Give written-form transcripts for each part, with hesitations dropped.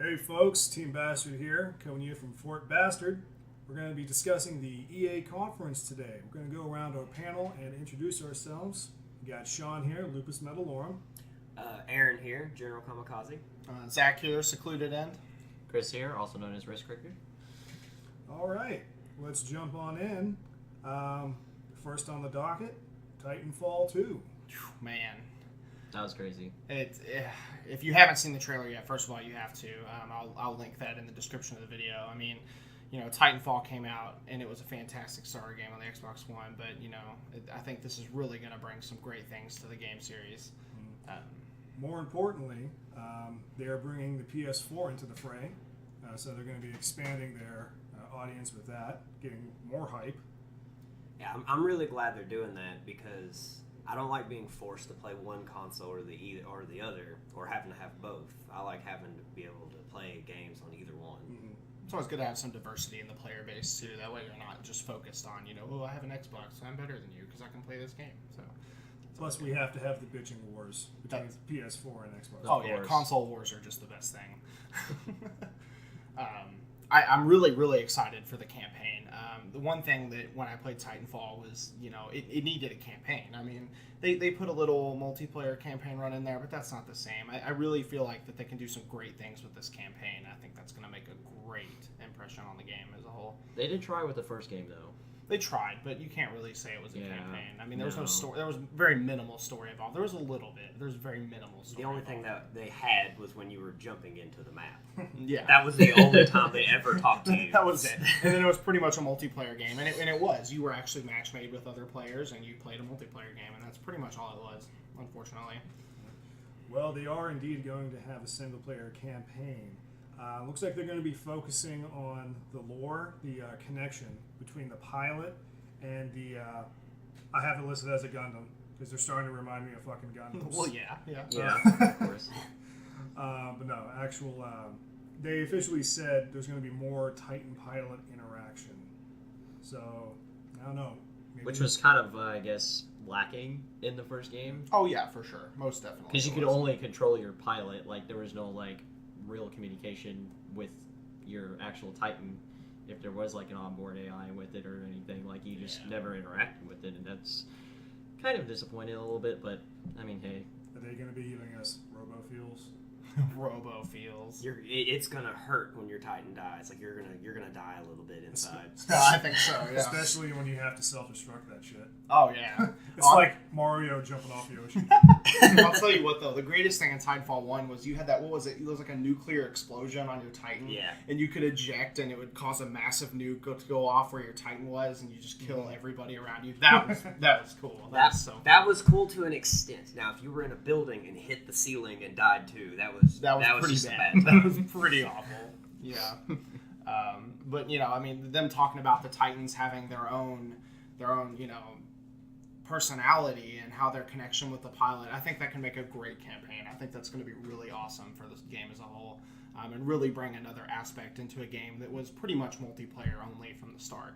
Hey folks, Team Bastard here, coming to you from Fort Bastard. We're going to be discussing the EA conference today. We're going to go around our panel and introduce ourselves. We got Sean here, Lupus Metalorum. Aaron here, General Kamikaze. Zach here, Secluded End. Chris here, also known as Risk Cricket. All right, let's jump on in. First on the docket, Titanfall 2. Man, That was crazy. If you haven't seen the trailer yet, first of all, you have to. I'll link that in the description of the video. I mean, Titanfall came out, and it was a fantastic starter game on the Xbox One, but, I think this is really going to bring some great things to the game series. More importantly, they are bringing the PS4 into the fray, so they're going to be expanding their audience with that, getting more hype. Yeah, I'm really glad they're doing that because I don't like being forced to play one console or the other, or having to have both. I like having to be able to play games on either one. Mm-hmm. It's always good to have some diversity in the player base, too. That way you're not just focused on, I have an Xbox, so I'm better than you because I can play this game. So. Plus, we have to have the bitching wars between PS4 and Xbox. Oh, yeah, console wars are just the best thing. I'm really, really excited for the campaign. The one thing that when I played Titanfall was, it needed a campaign. I mean, they put a little multiplayer campaign run in there, but that's not the same. I really feel like that they can do some great things with this campaign. I think that's going to make a great impression on the game as a whole. They did try with the first game, though. They tried, but you can't really say it was a campaign. I mean, there was no story. There was very minimal story involved. There was a little bit. There was very minimal story. The only thing that they had was when you were jumping into the map. Yeah. That was the only time they ever talked to you. That was it. And then it was pretty much a multiplayer game. And it was. You were actually match made with other players, and you played a multiplayer game, and that's pretty much all it was, unfortunately. Well, they are indeed going to have a single-player campaign. Looks like they're going to be focusing on the lore, the connection between the pilot and the... I have it listed as a Gundam, because they're starting to remind me of fucking Gundams. Well, yeah. Yeah, of course. But no, they officially said there's going to be more Titan-pilot interaction. So, I don't know. Maybe Which was kind of, I guess, lacking in the first game. Oh, yeah, for sure. Most definitely. Because you could only control your pilot. Like, there was no, real communication with your actual Titan. If there was, an onboard AI with it or anything, you just never interacted with it. And that's kind of disappointing a little bit, but, I mean, hey. Are they going to be giving us robo-feels? Robo feels. It's gonna hurt when your Titan dies. You're gonna die a little bit inside. I think so. Yeah. Especially when you have to self-destruct that shit. Oh yeah. It's like Mario jumping off the ocean. I'll tell you what though, the greatest thing in Titanfall 1 was you had that. What was it? It was like a nuclear explosion on your Titan. Yeah. And you could eject, and it would cause a massive nuke to go off where your Titan was, and you just kill everybody around you. That was cool. That was cool to an extent. Now, if you were in a building and hit the ceiling and died too, that was pretty just bad. a bad That time. was pretty awful. Yeah. But them talking about the Titans having their own, personality and how their connection with the pilot, I think that can make a great campaign. I think that's going to be really awesome for this game as a whole, and really bring another aspect into a game that was pretty much multiplayer only from the start.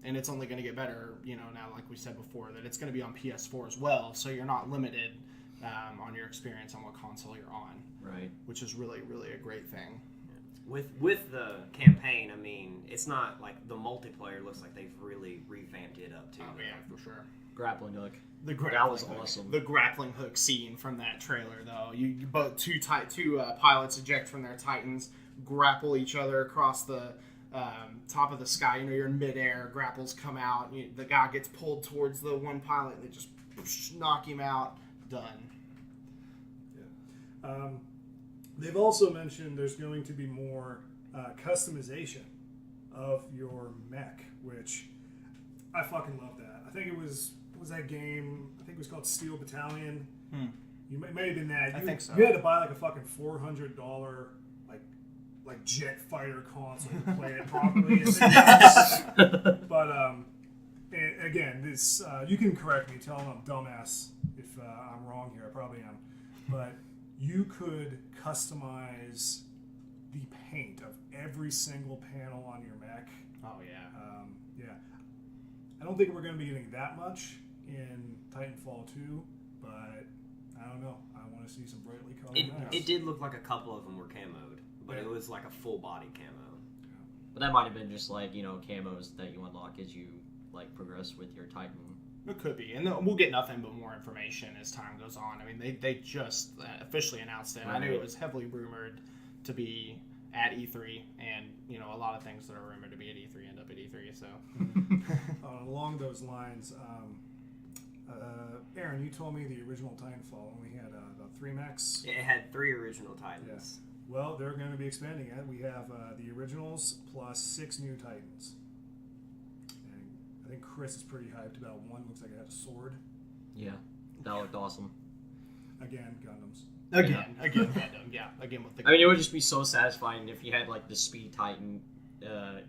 And it's only going to get better, now, like we said before, that it's going to be on PS4 as well, so you're not limited on your experience on what console you're on. Right. Which is really, really a great thing. With the campaign, I mean, it's not like the multiplayer looks like they've really revamped it up too. Oh yeah, for sure. Grappling hook. That was awesome. The grappling hook scene from that trailer, though, you both two pilots eject from their Titans, grapple each other across the top of the sky. You're in midair. Grapples come out. The guy gets pulled towards the one pilot, and they just knock him out. Done. Yeah. They've also mentioned there's going to be more customization of your mech, which I fucking love that. I think it was that game, I think it was called Steel Battalion. You may have been that. I think so. You had to buy a fucking $400 like jet fighter console to play it properly. But again, this you can correct me, tell them I'm dumbass if I'm wrong here. I probably am, but you could customize the paint of every single panel on your mech. Oh yeah. Yeah. I don't think we're going to be getting that much in Titanfall 2, but I don't know. I want to see some brightly colored mechs. It did look like a couple of them were camoed. but it was like a full body camo. But that might have been just like, camos that you unlock as you like progress with your Titan. It could be, and we'll get nothing but more information as time goes on. I mean, they just officially announced it. I knew it was heavily rumored to be at E3, and a lot of things that are rumored to be at E3 end up at E3. So, along those lines, Aaron, you told me the original Titanfall only had about 3 mechs. It had 3 original Titans. Yeah. Well, they're going to be expanding it. We have the originals plus 6 new Titans. I think Chris is pretty hyped about one. Looks like it had a sword. Yeah, that looked awesome. Again, Gundams. Again, Gundam. Yeah, again with the. I mean, it would just be so satisfying if you had like the Speed Titan,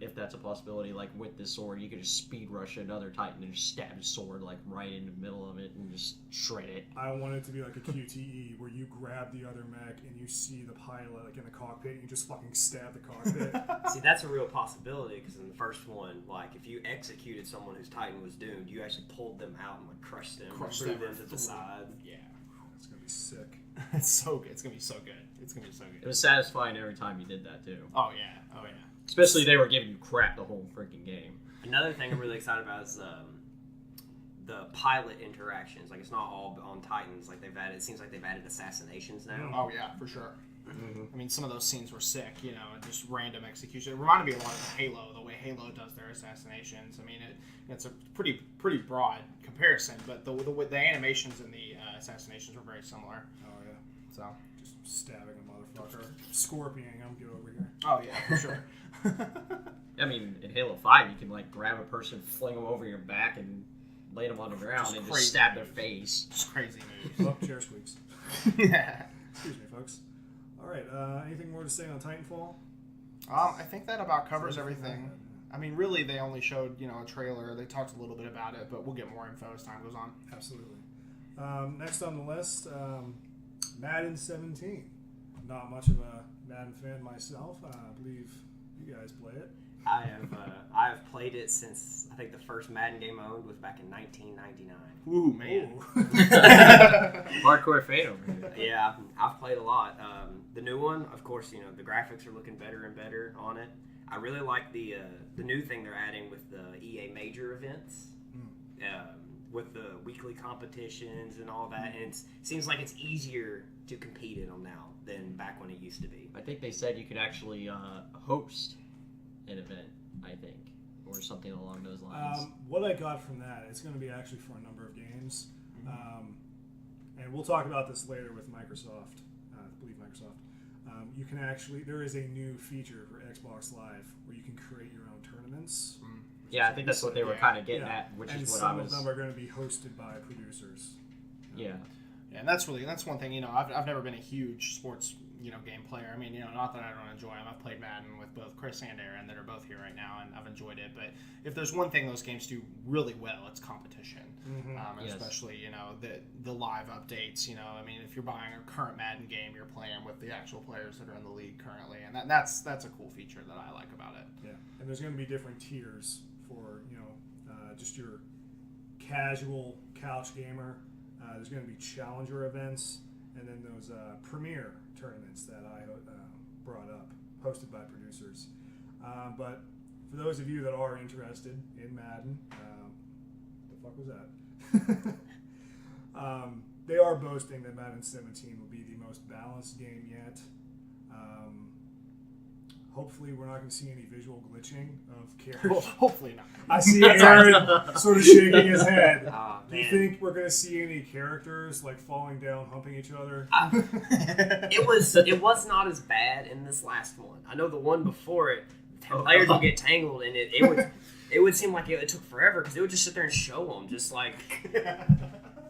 if that's a possibility. Like with this sword, you could just speed rush another Titan and just stab his sword like right in the middle of it and just shred it. I want it to be like a QTE where you grab the other mech and you see the pilot like in the cockpit and you just fucking stab the cockpit. See, that's a real possibility because in the first one, like if you executed someone whose Titan was doomed, you actually pulled them out and like crushed them, threw them to the side. Yeah, it's gonna be sick. It's so good. It's gonna be so good. It's gonna be so good. It was satisfying every time you did that too. Oh yeah. Especially they were giving you crap the whole freaking game. Another thing I'm really excited about is the pilot interactions. Like it's not all on Titans. Like it seems like they've added assassinations now. Oh yeah, for sure. Mm-hmm. I mean, some of those scenes were sick. Just random execution. It reminded me a lot of Halo, the way Halo does their assassinations. I mean, it's a pretty broad comparison, but the animations and the assassinations were very similar. Oh yeah. So just stabbing a motherfucker, scorpioning him. Get over here. Oh yeah, for sure. I mean, in Halo 5, you can like grab a person, fling them over your back, and lay them on the ground and just stab their face. Just crazy moves. Oh, chair squeaks. Excuse me, folks. All right. Anything more to say on Titanfall? I think that about covers everything. I mean, really, they only showed a trailer. They talked a little bit about it, but we'll get more info as time goes on. Absolutely. Next on the list, Madden 17. Not much of a Madden fan myself. I believe you guys play it. I have played it since I think the first Madden game I owned was back in 1999. Ooh, man. Hardcore fan over here. Yeah, I've played a lot. The new one, of course, the graphics are looking better and better on it. I really like the new thing they're adding with the EA major events, with the weekly competitions and all that. And it seems like it's easier to compete in them now than back when it used to be. I think they said you could actually host an event, I think, or something along those lines. What I got from that, it's going to be actually for a number of games. And we'll talk about this later with Microsoft. I believe Microsoft. You can actually, there is a new feature for Xbox Live where you can create your own tournaments. Yeah, I think that's what they were kind of getting at, which and is what some I was. of them are going to be hosted by producers. Yeah. And that's one thing. I've never been a huge sports game player. I mean, not that I don't enjoy them. I've played Madden with both Chris and Aaron that are both here right now, and I've enjoyed it. But if there's one thing those games do really well, it's competition. Yes. Especially the live updates. I mean, if you're buying a current Madden game, you're playing with the actual players that are in the league currently, and that's a cool feature that I like about it. Yeah, and there's going to be different tiers for just your casual couch gamer. There's going to be challenger events, and then those premier tournaments that I brought up, hosted by producers. But for those of you that are interested in Madden, what the fuck was that? They are boasting that Madden 17 will be the most balanced game yet. Hopefully, we're not going to see any visual glitching of characters. Well, hopefully not. I see Aaron sort of shaking his head. Oh, Do you think we're going to see any characters like falling down, humping each other? It was not as bad in this last one. I know the one before it, players would get tangled in it. It would seem like it took forever because they would just sit there and show them, just like,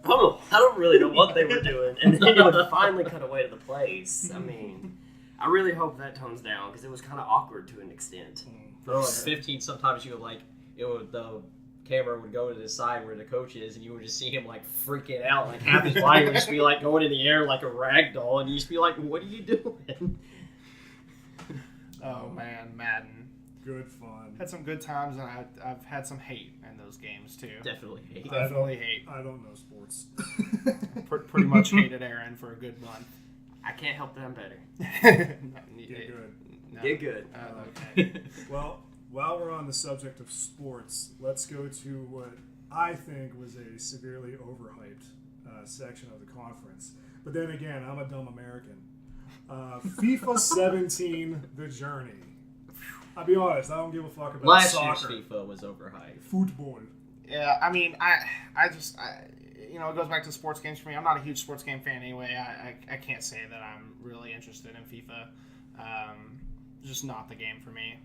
oh, I don't really know what they were doing, and then it would finally cut away to the place. I mean, I really hope that tones down because it was kind of awkward to an extent. For like 15, sometimes you would like the camera would go to the side where the coach is, and you would just see him like freaking out, like half his body would just be like going in the air like a rag doll, and you just be like, "What are you doing?" Oh man, Madden. Good fun. Had some good times, and I've had some hate in those games too. Definitely hate. Definitely hate. I don't know sports. Pretty much hated Aaron for a good month. I can't help that I'm better. Get good. No. Get good. Okay. Well, while we're on the subject of sports, let's go to what I think was a severely overhyped section of the conference. But then again, I'm a dumb American. FIFA 17, The Journey. I'll be honest, I don't give a fuck about Last soccer. year's FIFA was overhyped. Football. Yeah, I mean, it goes back to sports games for me. I'm not a huge sports game fan anyway. I can't say that I'm really interested in FIFA. Just not the game for me.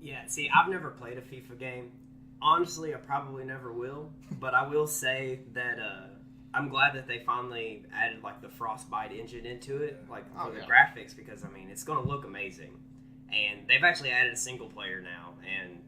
Yeah, see, I've never played a FIFA game. Honestly, I probably never will. But I will say that I'm glad that they finally added like the Frostbite engine into it, like for the graphics, because I mean it's going to look amazing. And they've actually added a single player now, and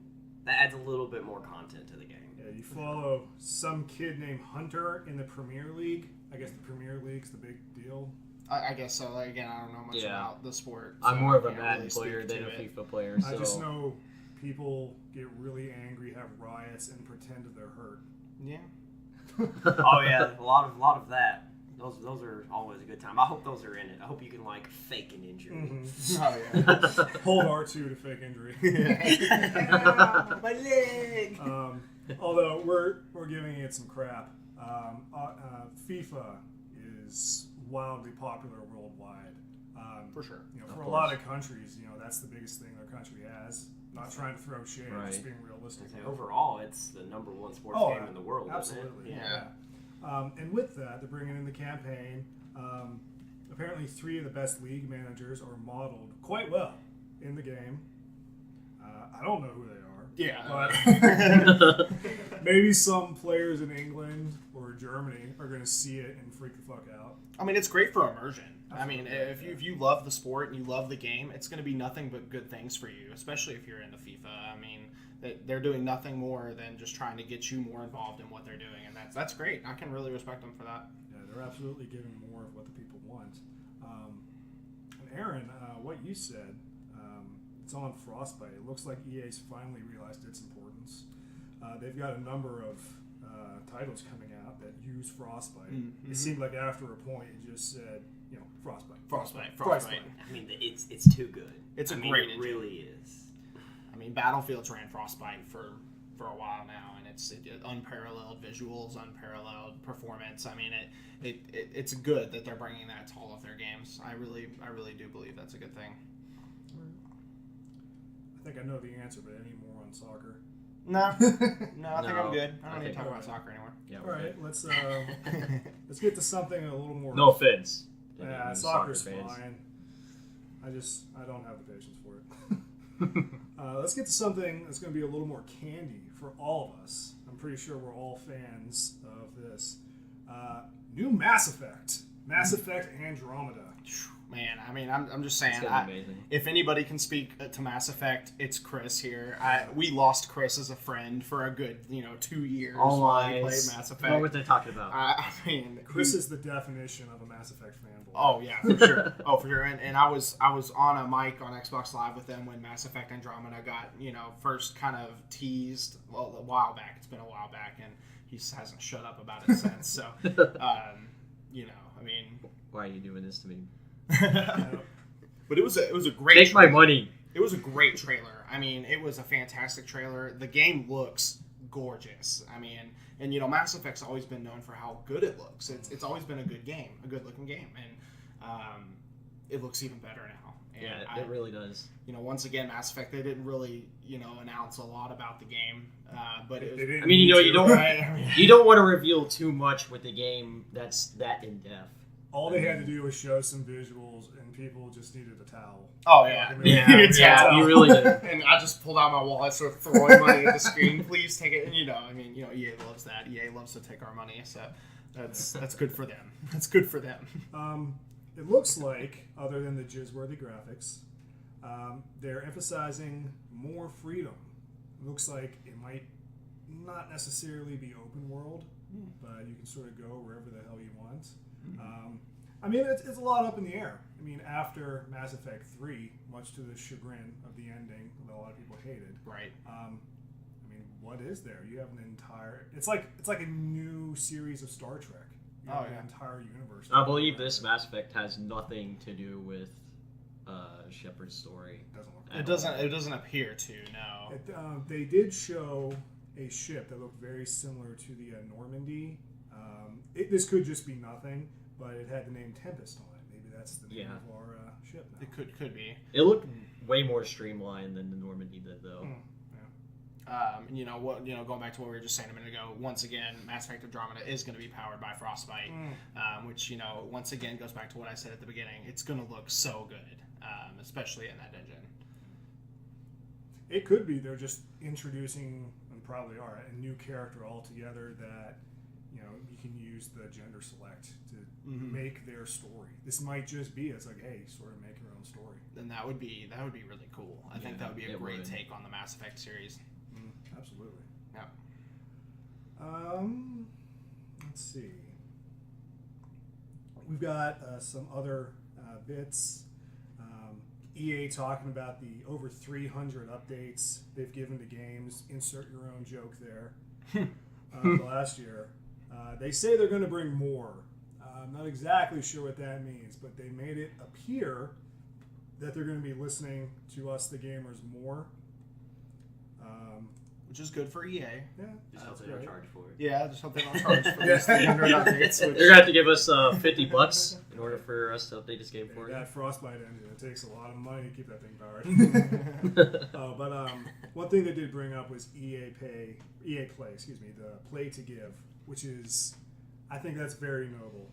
that adds a little bit more content to the game. Yeah, you follow some kid named Hunter in the Premier League. I guess the Premier League's the big deal. I guess so. Again, I don't know much about the sport. So I'm more of a I can't Madden really player speak than to a it. FIFA player. So I just know people get really angry, have riots, and pretend that they're hurt. Yeah. Oh yeah, a lot of that. Those are always a good time. I hope those are in it. I hope you can like fake an injury. Oh yeah. Hold R2 to fake injury. My leg. Although we're giving it some crap. FIFA is wildly popular worldwide. For sure. For a lot of countries, that's the biggest thing their country has. Not trying to throw shade, just being realistic. Overall, it's the #1 sports game in the world. Absolutely. Isn't it? Yeah. And with that, they're bringing in the campaign. Apparently, 3 of the best league managers are modeled quite well in the game. I don't know who they are. Yeah. But maybe some players in England or Germany are going to see it and freak the fuck out. I mean, it's great for immersion. Absolutely. I mean, if you love the sport and you love the game, it's going to be nothing but good things for you, especially if you're into FIFA. I mean, they're doing nothing more than just trying to get you more involved in what they're doing, and that's great. I can really respect them for that. Yeah, they're absolutely giving more of what the people want. And Aaron, what you said, it's on Frostbite. It looks like EA's finally realized its importance. They've got a number of titles coming out that use Frostbite. Mm-hmm. It seemed like after a point, it just said, Frostbite. Frostbite. I mean, it's too good. It's a I mean, great it engine. really is. I mean, Battlefield's ran Frostbite for a while now, and it's unparalleled visuals, unparalleled performance. I mean, it's good that they're bringing that to all of their games. I really do believe that's a good thing. I think I know the answer, but any more on soccer? No, I think I'm good. I don't need to talk all about right. soccer anymore. yeah, All right, let's get to something a little more. no offense. Yeah, You soccer's soccer fans. fine. I don't have the patience for it. Let's get to something that's going to be a little more candy for all of us. I'm pretty sure we're all fans of this. New Mass Effect. Mass Effect Andromeda. Man, I mean, I'm just saying. It's gonna be amazing. If anybody can speak to Mass Effect, it's Chris here. We lost Chris as a friend for a good 2 years while he played Mass Effect. What were they talking about? I mean, Chris is the definition of a Mass Effect fanboy. Oh yeah, for sure. For sure. And I was on a mic on Xbox Live with them when Mass Effect Andromeda got first kind of teased. Well, a while back. It's been a while back, and he hasn't shut up about it since. So, I mean, Why are you doing this to me? but it was a great. Take my money. It was a great trailer. I mean, it was a fantastic trailer. The game looks gorgeous. I mean, and Mass Effect's always been known for how good it looks. It's always been a good game, a good looking game, and it looks even better now. And Yeah, it really does. Once again, Mass Effect, they didn't really announce a lot about the game, but it was. They didn't I mean, need you to. don't you don't want to reveal too much with the game that's that in depth. All they had to do was show some visuals, and people just needed a towel. Oh yeah, You really did. And I just pulled out my wallet, started throwing money at the screen. Please take it. And EA loves that. EA loves to take our money, so that's good for them. That's good for them. It looks like, other than the jizz-worthy graphics, they're emphasizing more freedom. It looks like it might not necessarily be open world, but you can sort of go wherever the hell you want. I mean, it's a lot up in the air. I mean, after Mass Effect 3, much to the chagrin of the ending that a lot of people hated. Right. I mean, what is there? You have an entire. It's like a new series of Star Trek. You have an entire universe. I believe this Mass Effect has nothing to do with Shepard's story. Doesn't look. at It doesn't. all. It doesn't appear to. No. They did show a ship that looked very similar to the Normandy. This could just be nothing, but it had the name Tempest on it. Maybe that's the name of our ship now. It could be. It looked way more streamlined than the Normandy did, though. Going back to what we were just saying a minute ago, once again, Mass Effect Andromeda is going to be powered by Frostbite, which, once again goes back to what I said at the beginning. It's going to look so good, especially in that engine. It could be they're just introducing, and probably are, a new character altogether that you can use the gender select to make their story. This might just be it's like, hey, sort of make your own story. Then that would be really cool. I think that would be a great take on the Mass Effect series. Absolutely. Yeah. Let's see. We've got some other bits. EA talking about the over 300 updates they've given to games. Insert your own joke there. Last year. They say they're going to bring more. I'm not exactly sure what that means, but they made it appear that they're going to be listening to us, the gamers, more. Which is good for EA. Just hope they don't charge for it. Yeah, just hope they don't charge for these 300 updates. They're going to have to give us $50 in order for us to update this game for you. That Frostbite engine, it takes a lot of money to keep that thing powered. But one thing they did bring up was EA Play, the Play to Give, which is, I think that's very noble.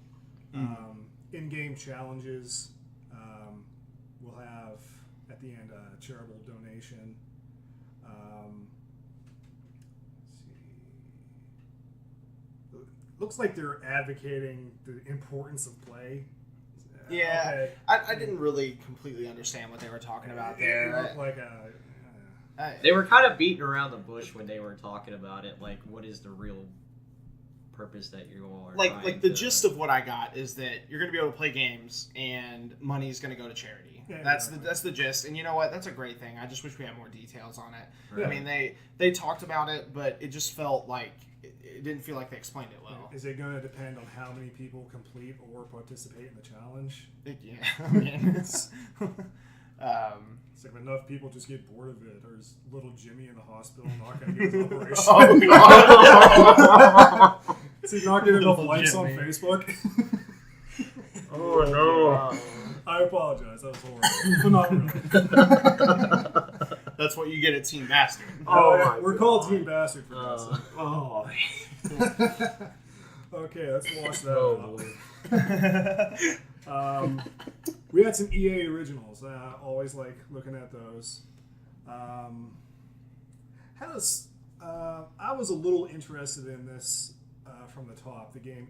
In-game challenges, we'll have at the end a charitable donation. Looks like they're advocating the importance of play. Yeah, Okay. I didn't really completely understand what they were talking about there. It looked like They were kind of beating around the bush when they were talking about it. Like, what is the real purpose that you are like the gist of what I got is that you're going to be able to play games and money's going to go to charity. Yeah, that's exactly. the gist. And you know what? That's a great thing. I just wish we had more details on it. Right. I mean, they talked about it, but it just felt like it didn't feel like they explained it well. Is it going to depend on how many people complete or participate in the challenge? I mean, it's It's like if enough people just get bored of it, or is little Jimmy in the hospital not going to get his operation? Is he not getting enough Little likes on Jimmy. Facebook? Oh, no. I apologize. That was horrible. But not really. That's what you get at Team Bastard. We're called Team Bastard for that. Oh. Okay, let's wash that Oh, up. We had some EA originals. Always like looking at those. I was a little interested in this from the top. The game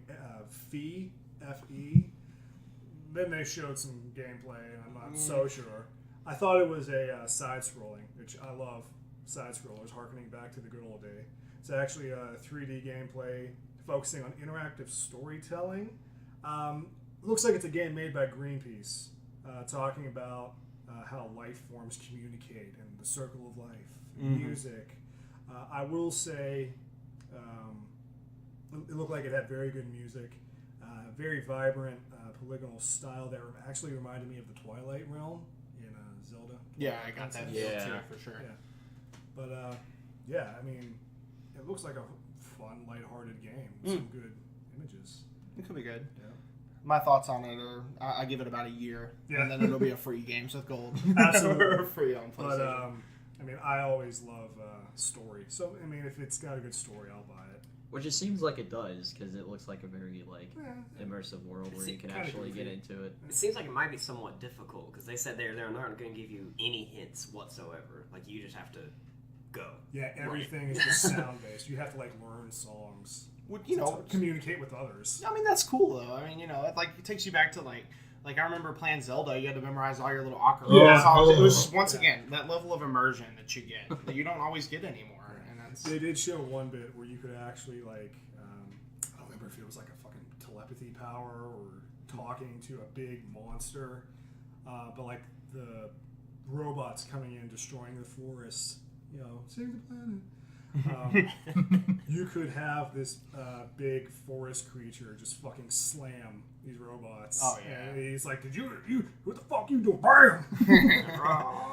Fe, F-E. Then they showed some gameplay, and I'm not so sure. I thought it was a side-scrolling, which I love side-scrollers, harkening back to the good old day. It's actually a 3D gameplay focusing on interactive storytelling. Looks like it's a game made by Greenpeace, talking about how life forms communicate and the circle of life, music. I will say it looked like it had very good music, very vibrant polygonal style that actually reminded me of the Twilight Realm in Zelda. Yeah, I got that feel too, for sure. Yeah. But yeah, I mean, it looks like a fun, lighthearted game with some good images. It could be good. Yeah. My thoughts on it are, I give it about a year, and then it'll be a free Games with Gold. Absolutely. Free on PlayStation. But I mean, I always love story. So I mean, if it's got a good story, I'll buy it. Which it seems like it does, because it looks like a very immersive world where you can kinda actually goofy. get into it. It seems like it might be somewhat difficult because they said they're not going to give you any hints whatsoever. Like you just have to go. Yeah, everything is just sound based. You have to like learn songs. Well, to communicate with others. I mean, that's cool though. I mean, it takes you back to like I remember playing Zelda. You had to memorize all your little ocarina songs. It was just, once again that level of immersion that you get that you don't always get anymore. And that's They did show one bit where you could actually like I don't remember if it was like a fucking telepathy power or talking to a big monster, but like the robots coming in destroying the forests, save the planet. You could have this big forest creature just fucking slam these robots. Oh, yeah. And he's like, what the fuck you doing? Bam!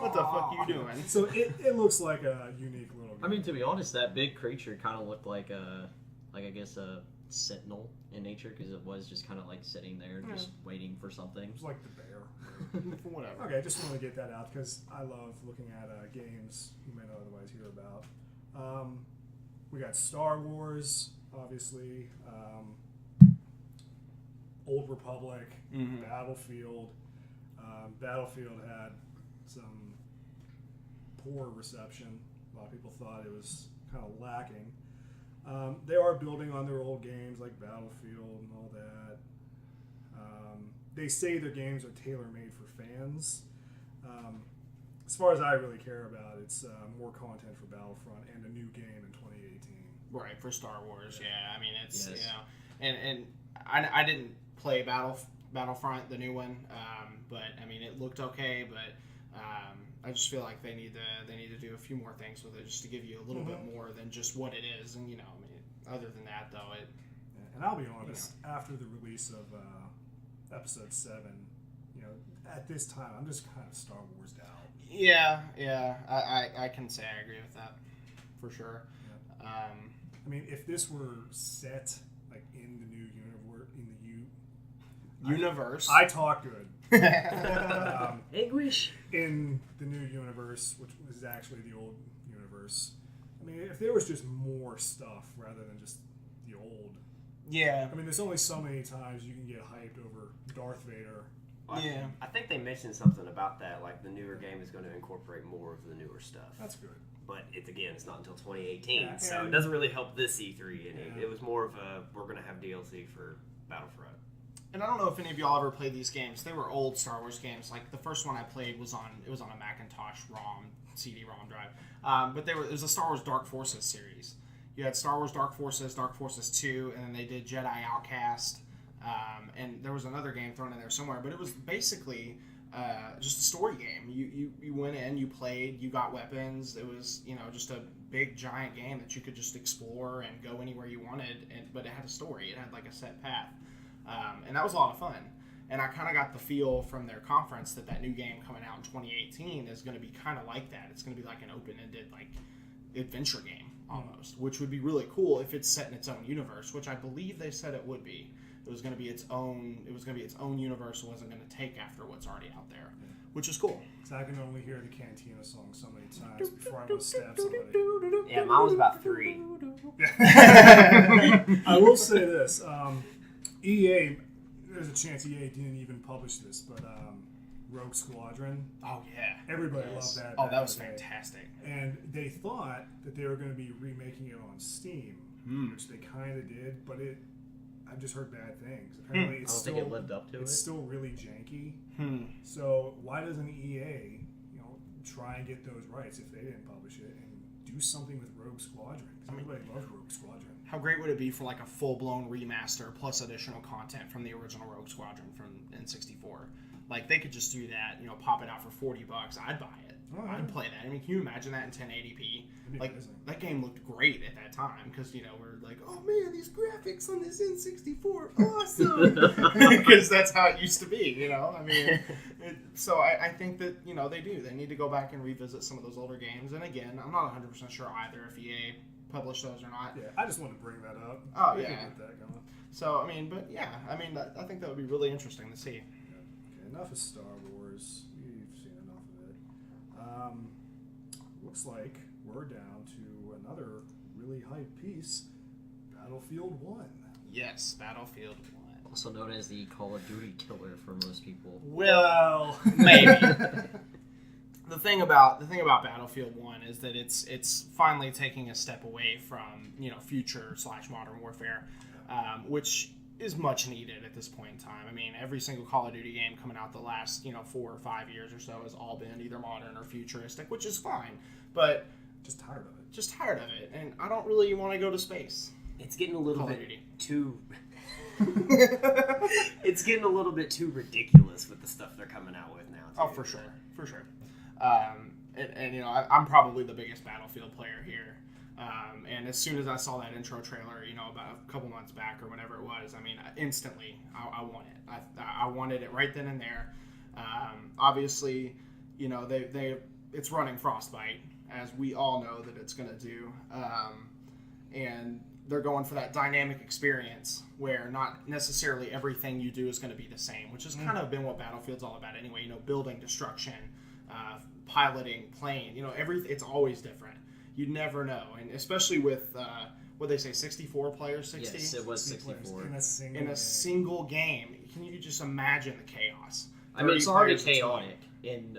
What the fuck you doing? So it looks like a unique little game. I mean, to be honest, that big creature kind of looked like I guess a sentinel in nature, because it was just kind of like sitting there, just waiting for something. It's like the bear. Whatever. Okay, I just want to get that out because I love looking at games you may not otherwise hear about. We got Star Wars, obviously, Old Republic, Battlefield. Battlefield had some poor reception. A lot of people thought it was kind of lacking. They are building on their old games like Battlefield and all that. They say their games are tailor-made for fans. As far as I really care about, it's more content for Battlefront and a new game in 2018. Right, for Star Wars, yeah. I mean, it's, Yes. you know, and I didn't play Battlefront, the new one, but, I mean, it looked okay, but I just feel like they need to do a few more things with it just to give you a little bit more than just what it is. And, you know, I mean, other than that, though, it... And I'll be honest, after the release of Episode 7, you know, at this time, I'm just kind of Star Wars'd out. Yeah, I can say I agree with that, for sure. Yeah. I mean, if this were set, like, in the new universe. I talk good. English. In the new universe, which is actually the old universe, I mean, if there was just more stuff rather than just the old. Yeah. I mean, there's only so many times you can get hyped over Darth Vader. Yeah. I think they mentioned something about that, like the newer game is going to incorporate more of the newer stuff. That's good. But it's not until 2018, Yeah, so it and- doesn't really help this E3. And Yeah. it was more of a, we're going to have DLC for Battlefront. And I don't know if any of y'all ever played these games. They were old Star Wars games. Like the first one I played was on a Macintosh ROM, CD-ROM drive. But it was a Star Wars Dark Forces series. You had Star Wars Dark Forces 2, and then they did Jedi Outcast. And there was another game thrown in there somewhere, but it was basically just a story game. You went in, you played, you got weapons. It was, you know, just a big giant game that you could just explore and go anywhere you wanted. But it had a story. It had like a set path, and that was a lot of fun. And I kind of got the feel from their conference that new game coming out in 2018 is going to be kind of like that. It's going to be like an open-ended like adventure game almost, which would be really cool if it's set in its own universe, which I believe they said it would be. It was going to be its own. It was going to be its own universe. It wasn't going to take after what's already out there, which is cool. So I can only hear the Cantina song so many times before I go stab somebody. Yeah, mine was about 3. I will say this: EA. There's a chance EA didn't even publish this, but Rogue Squadron. Oh yeah, everybody loved that. Oh, back that was in the day. fantastic. And they thought that they were going to be remaking it on Steam, which they kind of did, but I've just heard bad things. Apparently, I it's don't still, think it lived up to it's it. still really janky. So why doesn't EA, try and get those rights if they didn't publish it and do something with Rogue Squadron? Because everybody loves Rogue Squadron. How great would it be for like a full-blown remaster plus additional content from the original Rogue Squadron from N64? Like they could just do that, pop it out for $40. I'd buy it. Oh, yeah. I'd play that. I mean, can you imagine that in 1080p? It'd be Like amazing. that game looked great at that time because we're like, oh man, these graphics on this N64, awesome! Because that's how it used to be, I mean, so I think that they do. They need to go back and revisit some of those older games. And again, I'm not 100% sure either if EA published those or not. Yeah, I just want to bring that up. Oh, We yeah. can get that going. So I mean, but yeah, I mean, I think that would be really interesting to see. Okay, enough of Star Wars. You've seen enough of it. Looks like we're down to another really hype piece, Battlefield 1. Yes, Battlefield 1. Also known as the Call of Duty killer for most people. Well, maybe. The thing about Battlefield 1 is that it's finally taking a step away from future / modern warfare, which is much needed at this point in time. I mean, every single Call of Duty game coming out the last 4 or 5 years or so has all been either modern or futuristic, which is fine. But Just tired of it. just tired of it, and I don't really want to go to space. It's getting a little Call of bit Duty. too. It's getting a little bit too ridiculous with the stuff they're coming out with now. Oh, too. for sure. And I'm probably the biggest Battlefield player here. And as soon as I saw that intro trailer, about a couple months back or whenever it was, I mean, instantly I want it. I wanted it right then and there. Obviously, it's running Frostbite, as we all know that it's going to do. And they're going for that dynamic experience where not necessarily everything you do is going to be the same, which has kind of been what Battlefield's all about anyway. Building, destruction, piloting, playing. It's always different. You never know, and especially with what they say, 64 players, 60. Yes, it was 64 in a single game. Can you just imagine the chaos? I mean, it's already players a team. chaotic in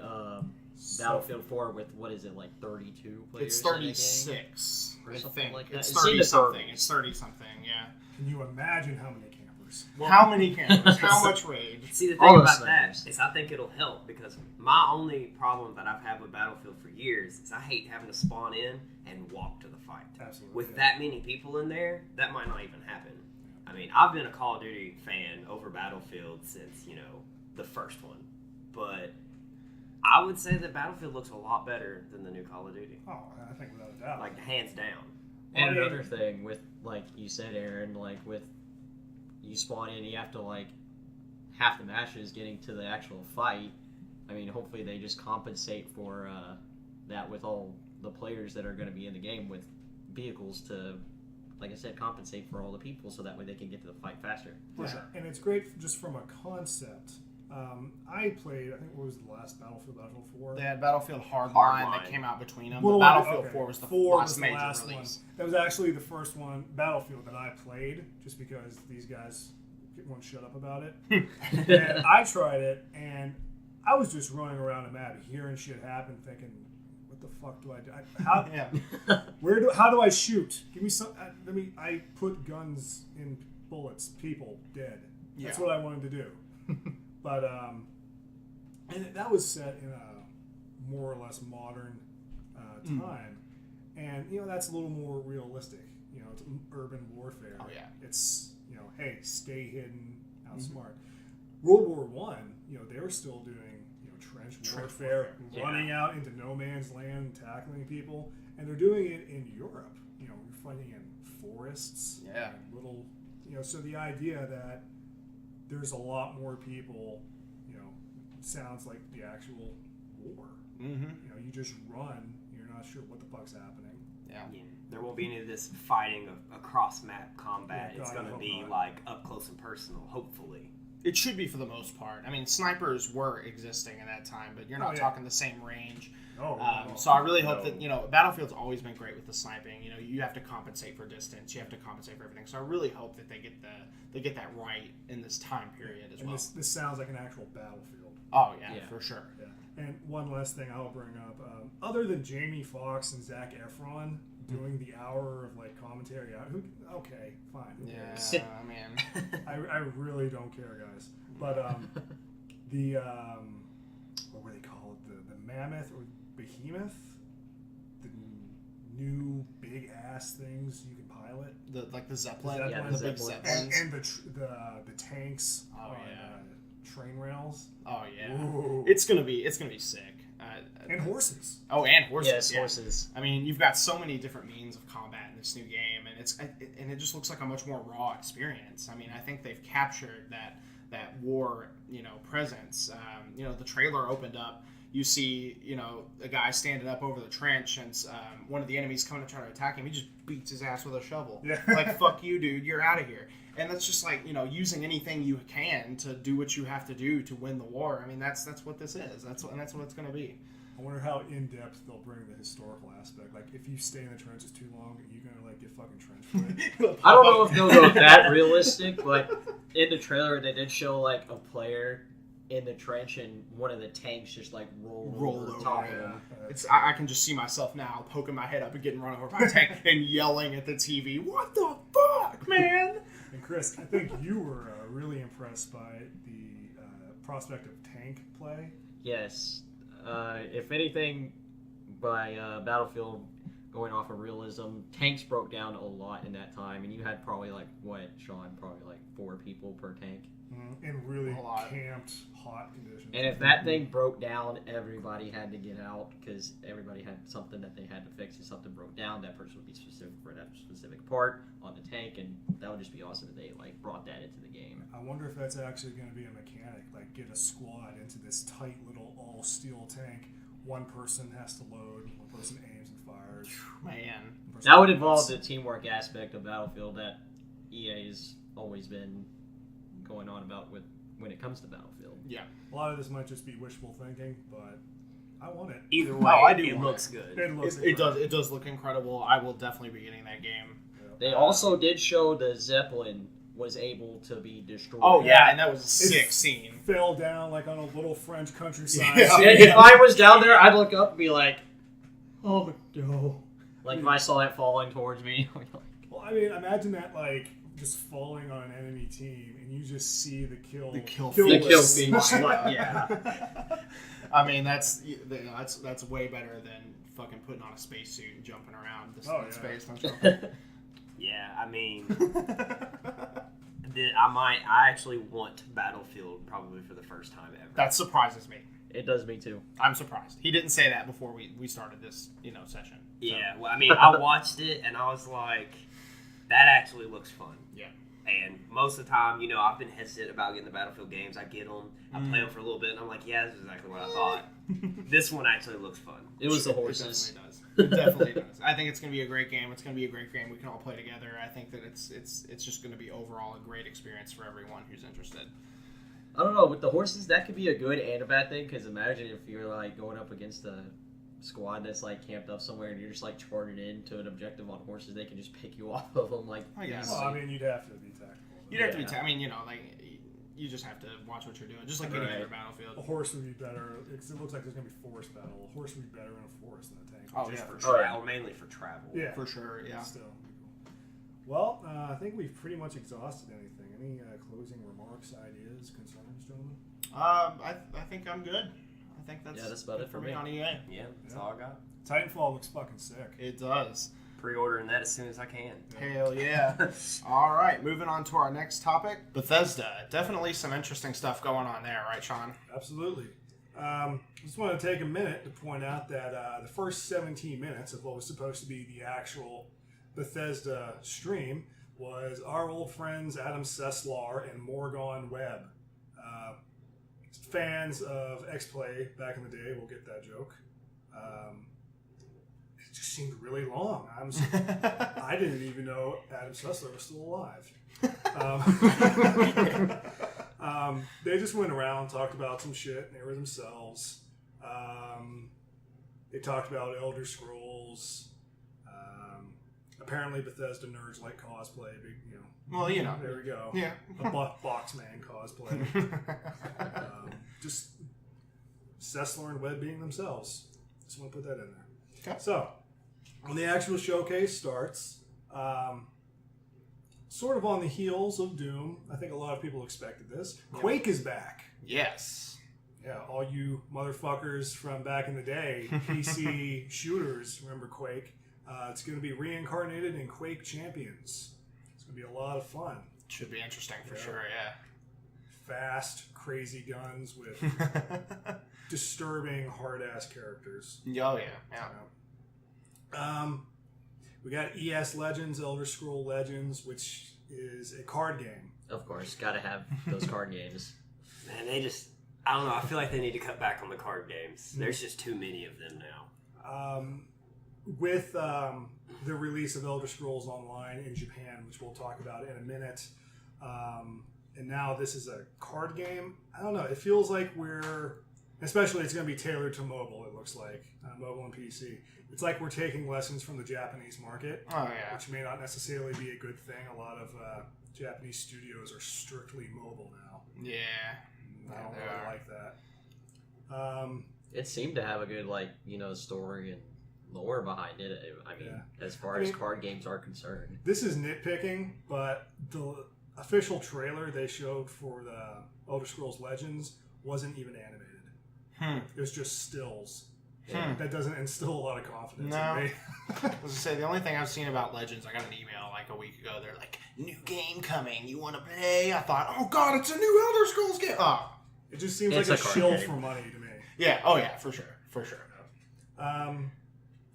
Battlefield 4 with, what is it, like 32 players? It's 36, Or I something think. like that. It's It's in 30 the something. 30s. It's 30 something. Yeah. Can you imagine how many campers? How many cameras? How much rage? See, the All thing the about that snipers. is I think it'll help because my only problem that I've had with Battlefield for years is I hate having to spawn in and walk to the fight. Absolutely. With that many people in there, that might not even happen. I mean, I've been a Call of Duty fan over Battlefield since, the first one. But I would say that Battlefield looks a lot better than the new Call of Duty. Oh, I think without a doubt. Like, hands down. And another thing with, like you said, Aaron, like with you spawn in, you have to like half the matches getting to the actual fight. I mean, hopefully they just compensate for that with all the players that are going to be in the game with vehicles to, like I said, compensate for all the people so that way they can get to the fight faster. For sure. And it's great just from a concept. I played, I think, what was the last Battlefield 4? They had Battlefield Hardline Hardline. that came out between them. Well, but Battlefield okay. 4 was the 4 last was the major last release. one. That was actually the first one, Battlefield, that I played, just because these guys won't shut up about it. And I tried it, and I was just running around a map, hearing shit happen, thinking, what the fuck do I do? How do I shoot? Give me some. I put guns in bullets. People dead. That's what I wanted to do. But and that was set in a more or less modern time, and that's a little more realistic. It's urban warfare. Oh yeah. It's hey, stay hidden, outsmart. World War One, they were still doing trench warfare, running out into no man's land, tackling people, and they're doing it in Europe. We're fighting in forests, and little, So the idea that there's a lot more people, sounds like the actual war. Mm-hmm. You just run. You're not sure what the fuck's happening. Yeah. There won't be any of this fighting across map combat. Yeah, it's God, going I to hope be not. like up close and personal, hopefully. It should be for the most part. I mean, snipers were existing at that time, but you're not talking the same range. No. So I really hope that, Battlefield's always been great with the sniping. You have to compensate for distance. You have to compensate for everything. So I really hope that they get that right in this time period as well. This sounds like an actual Battlefield. Oh, yeah, for sure. Yeah. And one last thing I'll bring up. Other than Jamie Foxx and Zac Efron doing the hour of commentary, okay, fine. Who cares? Yeah, man. I really don't care, guys. But the what were they called? The Mammoth or Behemoth? The new big ass things you can pilot. The Zeppelin. Yeah, the the big Zeppelin. Zeppelins. And the tanks on train rails. Oh yeah. Ooh. It's gonna be sick. And horses. Oh, and horses. Yes, yeah. horses. I mean, you've got so many different means of combat in this new game, and it just looks like a much more raw experience. I mean, I think they've captured that war, presence. The trailer opened up. You see, a guy standing up over the trench, and one of the enemies coming to try to attack him. He just beats his ass with a shovel. Yeah. Like, fuck you, dude. You're out of here. And that's just like, using anything you can to do what you have to do to win the war. I mean, that's what this is. That's what it's going to be. I wonder how in depth they'll bring the historical aspect. Like, if you stay in the trenches too long, are you gonna get fucking trench foot? I don't know if they'll go that realistic, but in the trailer they did show a player in the trench and one of the tanks just roll over top of him. I can just see myself now poking my head up and getting run over by a tank and yelling at the TV, "What the fuck, man!" And Chris, I think you were really impressed by the prospect of tank play. Yes. If anything, by Battlefield going off of realism, tanks broke down a lot in that time, and you had probably Sean, probably 4 people per tank. In really A lot. camped, hot conditions. And if that thing broke down, everybody had to get out because everybody had something that they had to fix. If something broke down, that person would be specific for that specific part on the tank, and that would just be awesome if they like brought that into the game. I wonder if that's actually going to be a mechanic, like get a squad into this tight little all-steel tank. One person has to load, one person aims and fires. Man. one person That would involve loads. the teamwork aspect of Battlefield that EA's always been going on about with when it comes to Battlefield. Yeah. A lot of this might just be wishful thinking, but I want it. Either way, No, I do it want looks good. It looks It does. It does look incredible. I will definitely be getting that game. They also did show the Zeppelin was able to be destroyed. Oh yeah, and that was a sick It scene. fell down like on a little French countryside. Yeah. If I was down there, I'd look up and be like, "Oh no!" Like if I saw that falling towards me. Well, I mean, imagine that like just falling on an enemy team, and you just see the kill. The kill list. feed. Yeah. I mean, that's way better than fucking putting on a spacesuit and jumping around the Oh, yeah. space. Don't you? Yeah, I mean, I actually want Battlefield probably for the first time ever. That surprises me. It does me too. I'm surprised. He didn't say that before we started this session. So, Yeah, well, I mean, I watched it and I was like, that actually looks fun. Yeah. And most of the time, I've been hesitant about getting the Battlefield games. I get them, I play them for a little bit, and I'm like, yeah, this is exactly what I thought. This one actually looks fun. It was the It horses. definitely does. It definitely does. I think it's going to be a great game. It's going to be a great game we can all play together. I think that it's just going to be overall a great experience for everyone who's interested. I don't know, with the horses, that could be a good and a bad thing, because imagine if you're like going up against a squad that's like camped up somewhere and you're just like chartered into an objective on horses, they can just pick you off of them like I guess. Well, I mean, you'd have to be tactical. You'd have to be. Yeah. I mean, you just have to watch what you're doing, just like any Right. other A Battlefield. horse would be better. It looks like there's going to be forest battle. A horse would be better in a forest than a tank. Oh, Just yeah, for for sure. travel, mainly for travel. Yeah, For sure, yeah. Still. Well, I think we've pretty much exhausted anything. Any closing remarks, ideas, concerns, gentlemen? I think I'm good. I think that's about good it for me. on EA. Yeah, that's all I got. Titanfall looks fucking sick. It does. Pre-ordering that as soon as I can. Hell yeah. All right, moving on to our next topic. Bethesda. Definitely some interesting stuff going on there, right, Sean? Absolutely. Just want to take a minute to point out that the first 17 minutes of what was supposed to be the actual Bethesda stream was our old friends Adam Sesslar and Morgan Webb. Fans of X-Play back in the day will get that joke. It just seemed really long. I didn't even know Adam Sessler was still alive. They just went around, talked about some shit, and they were themselves. They talked about Elder Scrolls. Apparently, Bethesda nerds like cosplay. Well, There we go. Yeah. A Boxman cosplay. Just Sessler and Webb being themselves. Just want to put that in there. Okay. So, when the actual showcase starts, sort of on the heels of Doom, I think a lot of people expected this. Quake is back. Yes. Yeah, all you motherfuckers from back in the day, PC shooters, remember Quake. It's going to be reincarnated in Quake Champions. It's going to be a lot of fun. Should be interesting for Yeah. sure, Fast, crazy guns with yeah. disturbing, hard-ass characters. Oh, yeah. We got ES Legends, Elder Scroll Legends, which is a card game. Of course, gotta have those card games. Man, I don't know, I feel like they need to cut back on the card games. There's just too many of them now. With the release of Elder Scrolls Online in Japan, which we'll talk about in a minute, and now this is a card game. I don't know. It feels like especially it's going to be tailored to mobile, it looks like, mobile and PC. It's like we're taking lessons from the Japanese market, Oh, yeah. which may not necessarily be a good thing. A lot of Japanese studios are strictly mobile now. Yeah. I don't they really are. like that. It seemed to have a good story and lore behind it. I mean, Yeah. as far as card games are concerned. This is nitpicking, but the official trailer they showed for the Elder Scrolls Legends wasn't even animated. It was just stills. That doesn't instill a lot of confidence No. in me. I was gonna say, the only thing I've seen about Legends, I got an email like a week ago. They're like, "New game coming. You want to play?" I thought, "Oh God, it's a new Elder Scrolls game." Oh, It just seems It's like a a card shill game. for money to me. yeah. Oh yeah, for sure.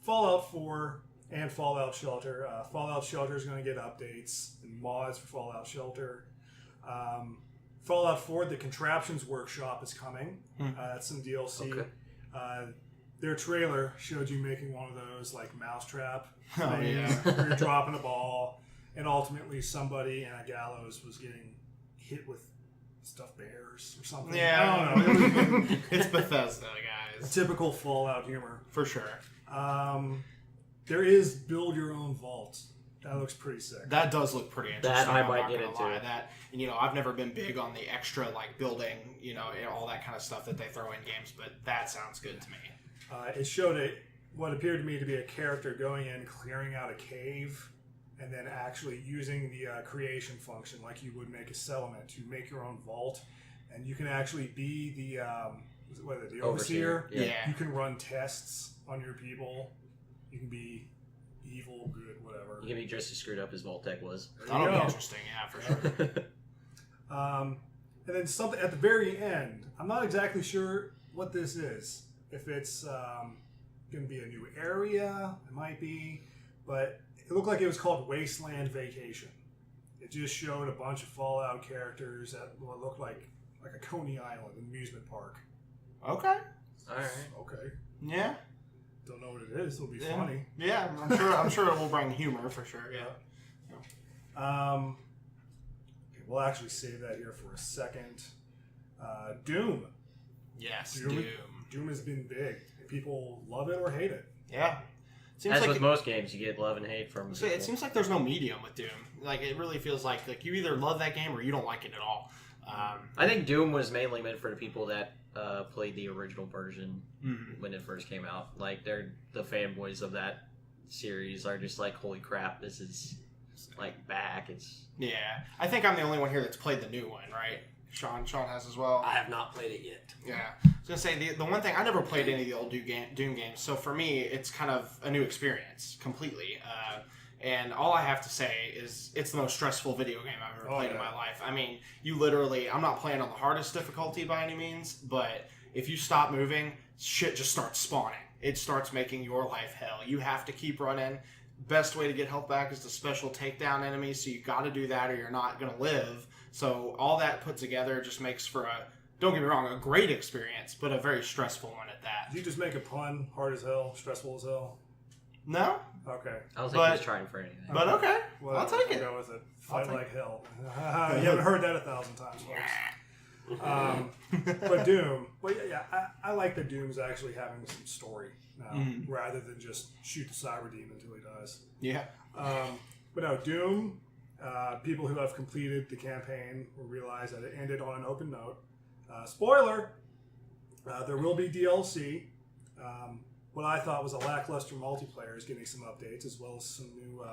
Fallout 4 and Fallout Shelter. Fallout Shelter is going to get updates and mods for Fallout Shelter. Fallout 4, the Contraptions Workshop is coming. That's some DLC. Okay. Their trailer showed you making one of those like mousetrap Oh, things yeah. where you're dropping a ball, and ultimately somebody in a gallows was getting hit with stuffed bears or something. Yeah, I don't know. It's Bethesda, guys, Typical Fallout humor. for sure. There is build your own vault. That looks pretty sick. That does look pretty interesting. That I I'm might not get gonna into. lie. That, and, I've never been big on the extra like building, and all that kind of stuff that they throw in games, but that sounds good to me. It showed what appeared to me to be a character going in, clearing out a cave, and then actually using the creation function like you would make a settlement to make your own vault. And you can actually be the overseer. Yeah. Yeah. You can run tests on your people. You can be evil, good, whatever. You can be just as screwed up as Voltec was. That'll you be go. interesting, yeah, for sure. And then something at the very end. I'm not exactly sure what this is. If it's going to be a new area, it might be. But it looked like it was called Wasteland Vacation. It just showed a bunch of Fallout characters at what looked like a Coney Island amusement park. Okay. Alright. Okay. Yeah. Don't know what it is. It'll be Yeah. funny. Yeah, I'm sure it will bring humor for sure. Yeah. Okay, we'll actually save that here for a second. Doom. Yes, Doom. Doom. Doom has been big. People love it or hate it. Yeah. Seems As like with most games, you get love and hate from So it people. seems like there's no medium with Doom. Like, it really feels like you either love that game or you don't like it at all. I think Doom was mainly meant for the people that played the original version Mhm. when it first came out. Like, the fanboys of that series are just like, holy crap, this is like back. It's Yeah. I think I'm the only one here that's played the new one, right? Sean has as well. I have not played it yet. Yeah. I was going to say, the one thing, I never played any of the old Doom games, so for me, it's kind of a new experience, completely. And all I have to say is it's the most stressful video game I've ever played in my life. I mean, you literally, I'm not playing on the hardest difficulty by any means, but if you stop moving, shit just starts spawning. It starts making your life hell. You have to keep running. Best way to get health back is to special takedown enemies, so you got to do that or you're not going to live. So all that put together just makes for don't get me wrong, a great experience, but a very stressful one at that. Did you just make a pun? Hard as hell, stressful as hell. No? Okay. I don't think But- he was trying for anything. But okay. Well, I'll take it. Go with it. Fight take like hell. You haven't heard that 1,000 times, folks. But Doom. But yeah, I like the Doom's actually having some story now, rather than just shoot the cyber demon until he dies. Yeah. But no, Doom. People who have completed the campaign will realize that it ended on an open note. Spoiler: there will be DLC. What I thought was a lackluster multiplayer is getting some updates, as well as some new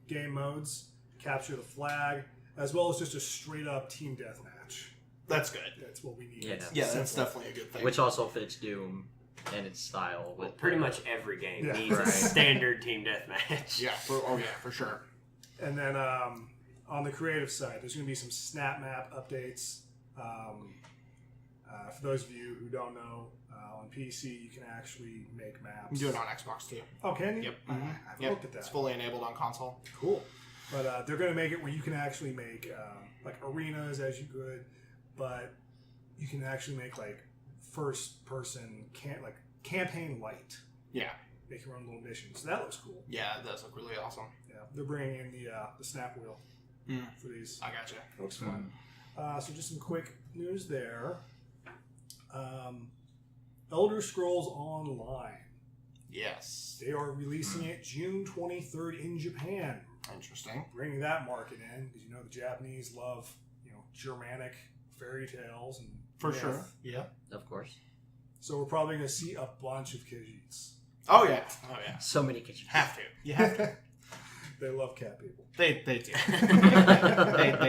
game modes, capture the flag, as well as just a straight up team deathmatch. That's good. That's what we need. Yeah. Yeah, that's Simple. definitely a good thing. Which also fits Doom and its style. Well, With pretty much every game Yeah. needs Right. a standard team deathmatch. Yeah, for sure. And then on the creative side, there's going to be some snap map updates. For those of you who don't know, on PC you can actually make maps. You can do it on Xbox too. Oh, can you? Yep. I've Yep. looked at that. It's fully enabled on console. Cool. But they're going to make it where you can actually make like arenas as you could, but you can actually make like first person campaign light. Yeah. Make your own little missions. So that looks cool. Yeah, it does look really awesome. Yeah, they're bringing in the snap wheel for these. I gotcha. Looks fun. So just some quick news there. Elder Scrolls Online. Yes. They are releasing it June 23rd in Japan. Interesting. Bringing that market in because the Japanese love Germanic fairy tales and For myth. sure. Yeah. of course. So we're probably going to see a bunch of Khajiits. Oh yeah. Oh yeah. So many kitchens. Have to. You have to. They love cat people. They do. they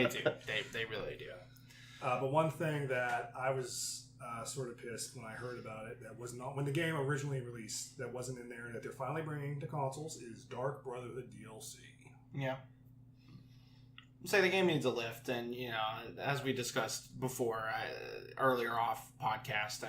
do. They really do. But one thing that I was sort of pissed when I heard about it. That was not when the game originally released. That wasn't in there. That they're finally bringing to consoles is Dark Brotherhood DLC. Yeah. Say the game needs a lift, and you know, as we discussed before, earlier off podcast,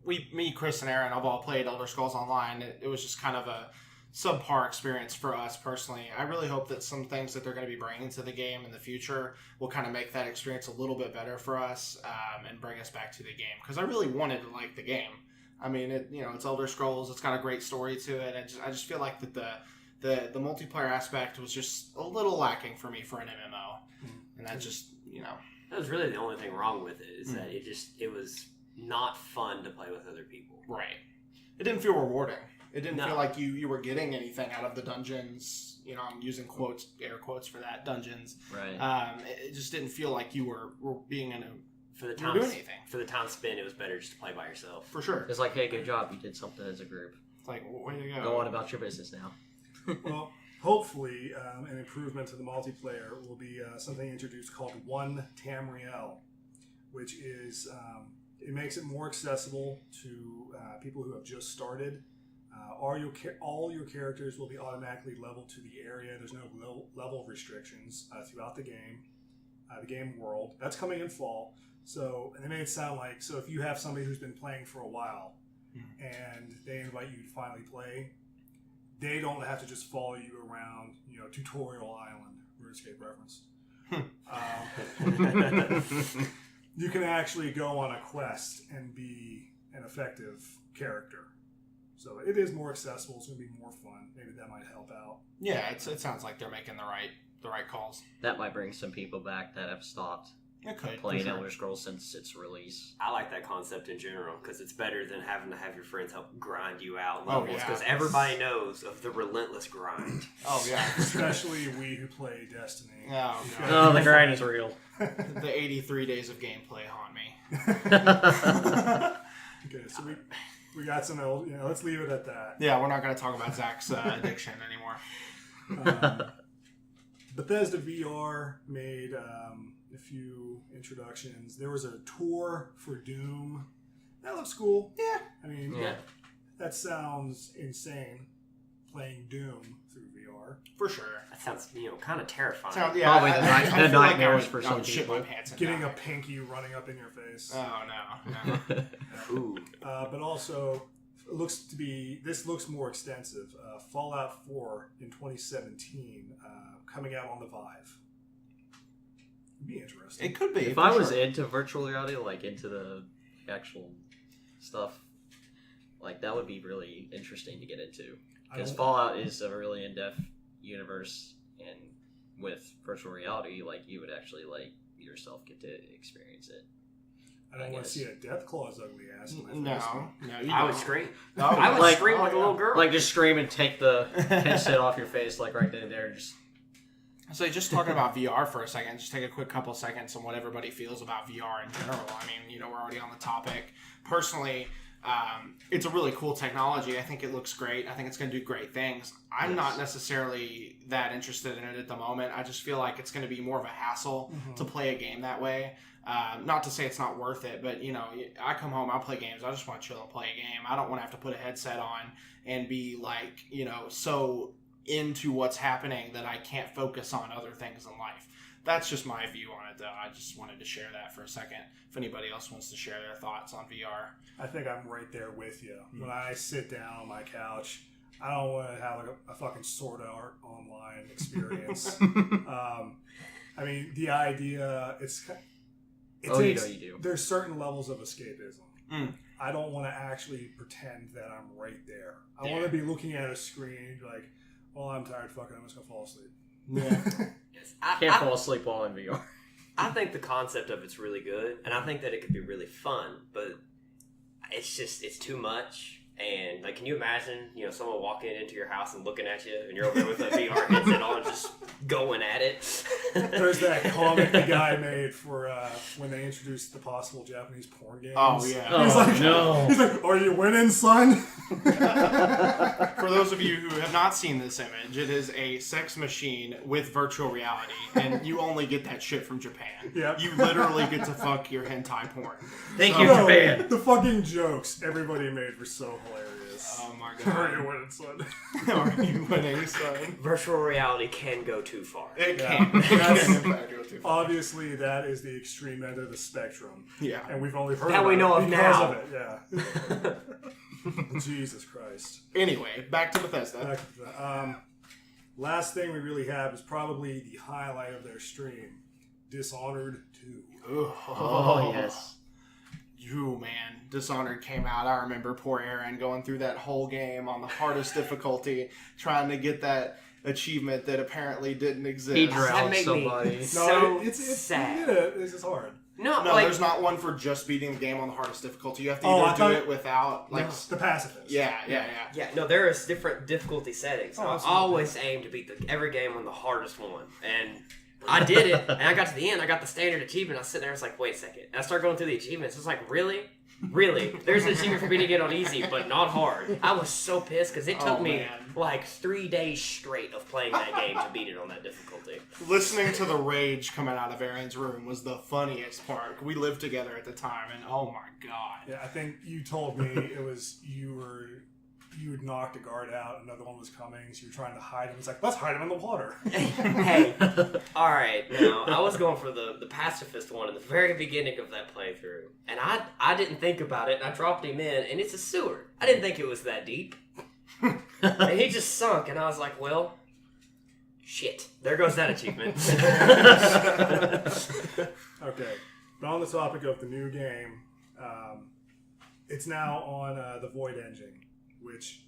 me, Chris, and Aaron have all played Elder Scrolls Online. It was just kind of a subpar experience for us personally. I really hope that some things that they're going to be bringing to the game in the future will kind of make that experience a little bit better for us, and bring us back to the game, because I really wanted to like the game. I mean, it's Elder Scrolls. It's got a great story to it. I just feel like that the multiplayer aspect was just a little lacking for me for an MMO, and that just that was really the only thing wrong with it is that it was not fun to play with other people. Right. It didn't feel rewarding. It didn't feel like you were getting anything out of the dungeons. I'm using air quotes for that, dungeons. Right. It just didn't feel like you were being in a... For the time, doing anything. For the time spent, it was better just to play by yourself. For sure. It's like, hey, good job. You did something as a group. It's like, where you go? Go on about your business now. Well, hopefully, an improvement to the multiplayer will be something introduced called One Tamriel, which is it makes it more accessible to people who have just started. All your characters will be automatically leveled to the area. There's no level restrictions throughout the game world. That's coming in fall. So, and they made it sound like, so if you have somebody who's been playing for a while and they invite you to finally play, they don't have to just follow you around, Tutorial Island, RuneScape reference. You can actually go on a quest and be an effective character. So it is more accessible. It's going to be more fun. Maybe that might help out. Yeah, it sounds like they're making the right calls. That might bring some people back that have stopped It could, playing for sure. Elder Scrolls since its release. I like that concept in general because it's better than having to have your friends help grind you out Oh, levels yeah. because everybody knows of the relentless grind. Oh, yeah. Especially we who play Destiny. Oh, Yeah. God. Oh, the grind is real. The 83 days of gameplay haunt me. Okay, so we got some old, let's leave it at that. Yeah, we're not going to talk about Zach's addiction anymore. Bethesda VR made a few introductions. There was a tour for Doom. That looks cool. Yeah. I mean, Yeah. that sounds insane, playing Doom through VR. For sure. That sounds, kind of terrifying. Probably Probably the feel nightmares I for would some shit my people. pants and Getting die. a pinky running up in your face. Oh, no. Ooh. But also, this looks more extensive. Fallout 4 in 2017, coming out on the Vive. It'd be interesting. It could be. If for I was sure. into virtual reality, like into the actual stuff, like that would be really interesting to get into. Because Fallout is a really in-depth universe, and with virtual reality, like you would actually yourself get to experience it. I don't want to see a Deathclaw's ugly ass. In my face. No, you I would don't. scream. No, I would Like- scream like a little girl. Like just scream and take the headset off your face, like right then and there. Just So just talking about VR for a second, just take a quick couple seconds on what everybody feels about VR in general. I mean, we're already on the topic. Personally, it's a really cool technology. I think it looks great. I think it's going to do great things. I'm not necessarily that interested in it at the moment. I just feel like it's going to be more of a hassle to play a game that way. Not to say it's not worth it, but I come home, I play games. I just want to chill and play a game. I don't want to have to put a headset on and be like, so into what's happening that I can't focus on other things in life. That's just my view on it, though. I just wanted to share that for a second. If anybody else wants to share their thoughts on VR. I think I'm right there with you. When I sit down on my couch, I don't want to have a fucking Sword Art Online experience. I mean, the idea, it you takes, know you do. There's certain levels of escapism. Mm. I don't want to actually pretend that I'm right there. I Yeah. want to be looking at a screen and be like, well, I'm tired, fucking, I'm just going to fall asleep. Yeah. Yes. can't fall asleep while in VR. I think the concept of it's really good, and I think that it could be really fun, but it's too much. And can you imagine, someone walking into your house and looking at you, and you're over there with a VR headset on, just going at it? There's that comment the guy made for when they introduced the possible Japanese porn games. Oh, yeah. Oh, He's like, no. He's like, are you winning, son? For those of you who have not seen this image, it is a sex machine with virtual reality, and you only get that shit from Japan. Yep. You literally get to fuck your hentai porn. Thank you, No, Japan. the fucking jokes everybody made were so hilarious. Oh my Are you god. winning, son? Are you winning, son? Virtual reality can go too far. It Yeah. can. It can in fact go too far. Obviously, that is the extreme end of the spectrum. Yeah. And we've only heard That about we know it of because now. of it, yeah. Jesus Christ. Anyway, back to Bethesda. Back to the- last thing we really have is probably the highlight of their stream, Dishonored 2. Oh, yes. You, man. Dishonored came out. I remember poor Aaron going through that whole game on the hardest difficulty, trying to get that achievement that apparently didn't exist. He That drowned made somebody. me No, so it's sad. Yeah, it's just hard. No, No, like, there's not one for just beating the game on the hardest difficulty. You have to Oh, I either thought- do it without, like, Like the pacifist. yeah. yeah, no, there is different difficulty settings. Oh, I absolutely. always aim to beat every game on the hardest one, and I did it. And I got to the end. I got the standard achievement. I was sitting there. I was like, wait a second. And I started going through the achievements. I was like, really? There's an achievement for me to get on easy, but not hard. I was so pissed because it took Oh, me man. like 3 days straight of playing that game to beat it on that difficulty. Listening to the rage coming out of Aaron's room was the funniest part. We lived together at the time, and oh my god. Yeah, I think you told me it was you had knocked a guard out, another one was coming, so you were trying to hide him. It's like, let's hide him in the water. Hey, all right. Now I was going for the pacifist one in the very beginning of that playthrough, and I didn't think about it. And I dropped him in, and it's a sewer. I didn't think it was that deep, and he just sunk. And I was like, well, shit. There goes that achievement. Okay, but on the topic of the new game, it's now on the Void engine, which,